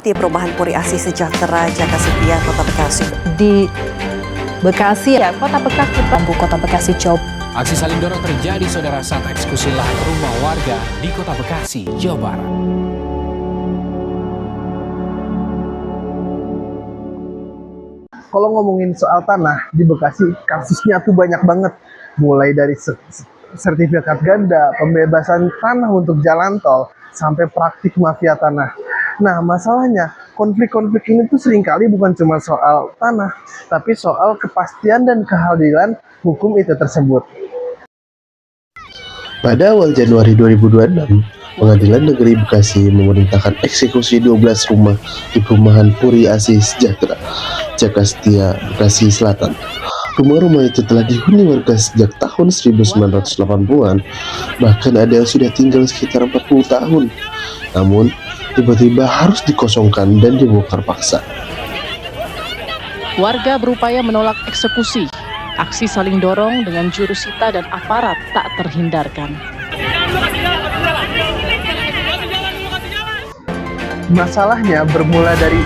Di Perumahan Puri Asih Sejahtera, Jakarta Setia, Kota Bekasi. Di Bekasi, Kota Bekasi, Bambu Kota Bekasi, Jawa. Aksi saling dorong terjadi saudara saat eksekusi lahan rumah warga di Kota Bekasi, Jawa Barat. Kalau ngomongin soal tanah di Bekasi, kasusnya tuh banyak banget. Mulai dari sertifikat ganda, pembebasan tanah untuk jalan tol, sampai praktik mafia tanah. Nah, masalahnya konflik-konflik ini tuh seringkali bukan cuma soal tanah, tapi soal kepastian dan keadilan hukum itu tersebut. Pada awal Januari 2026, Pengadilan Negeri Bekasi memerintahkan eksekusi 12 rumah di Perumahan Puri Asih Sejahtera, Jakarta Setia, Bekasi Selatan. Rumah-rumah itu telah dihuni warga sejak tahun 1980-an, bahkan ada yang sudah tinggal sekitar 40 tahun. Namun, tiba-tiba harus dikosongkan dan dibongkar paksa. Warga berupaya menolak eksekusi. Aksi saling dorong dengan jurusita dan aparat tak terhindarkan. Masalahnya bermula dari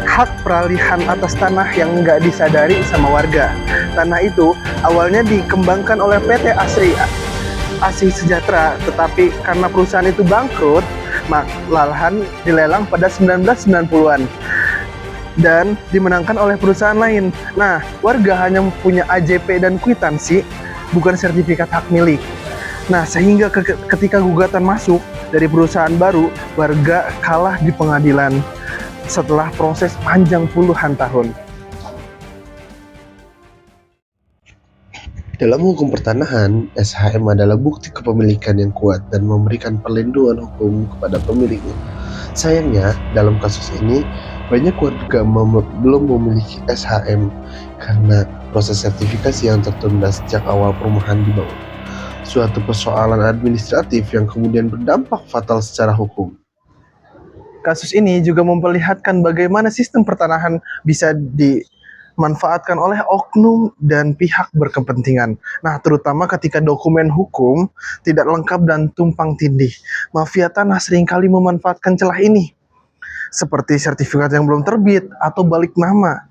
hak peralihan atas tanah yang nggak disadari sama warga. Tanah itu awalnya dikembangkan oleh PT Asih Sejahtera, tetapi karena perusahaan itu bangkrut, lahan dilelang pada 1990-an dan dimenangkan oleh perusahaan lain. Nah, warga hanya punya AJP dan kwitansi, bukan sertifikat hak milik. Nah, sehingga ketika gugatan masuk dari perusahaan baru, warga kalah di pengadilan setelah proses panjang puluhan tahun. Dalam hukum pertanahan, SHM adalah bukti kepemilikan yang kuat dan memberikan perlindungan hukum kepada pemiliknya. Sayangnya, dalam kasus ini, banyak warga belum memiliki SHM karena proses sertifikasi yang tertunda sejak awal perumahan dibangun. Suatu persoalan administratif yang kemudian berdampak fatal secara hukum. Kasus ini juga memperlihatkan bagaimana sistem pertanahan bisa dimanfaatkan oleh oknum dan pihak berkepentingan. Nah, terutama ketika dokumen hukum tidak lengkap dan tumpang tindih. Mafia tanah seringkali memanfaatkan celah ini, seperti sertifikat yang belum terbit atau balik nama.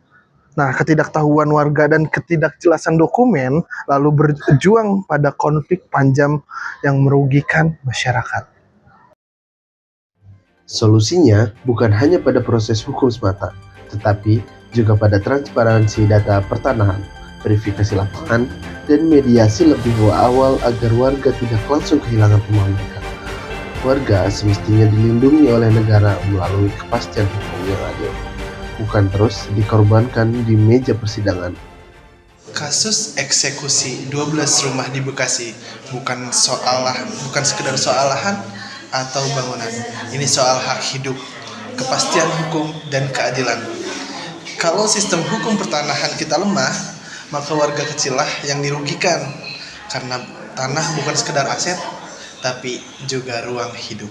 Nah, ketidaktahuan warga dan ketidakjelasan dokumen lalu berjuang pada konflik panjang yang merugikan masyarakat. Solusinya bukan hanya pada proses hukum semata, tetapi juga pada transparansi data pertanahan, verifikasi lapangan, dan mediasi lebih awal agar warga tidak langsung kehilangan rumah mereka. Warga semestinya dilindungi oleh negara melalui kepastian hukum yang adil, bukan terus dikorbankan di meja persidangan. Kasus eksekusi 12 rumah di Bekasi bukan sekedar soal lahan atau bangunan. Ini soal hak hidup, kepastian hukum, dan keadilan. Kalau sistem hukum pertanahan kita lemah, maka warga kecillah yang dirugikan karena tanah bukan sekedar aset, tapi juga ruang hidup.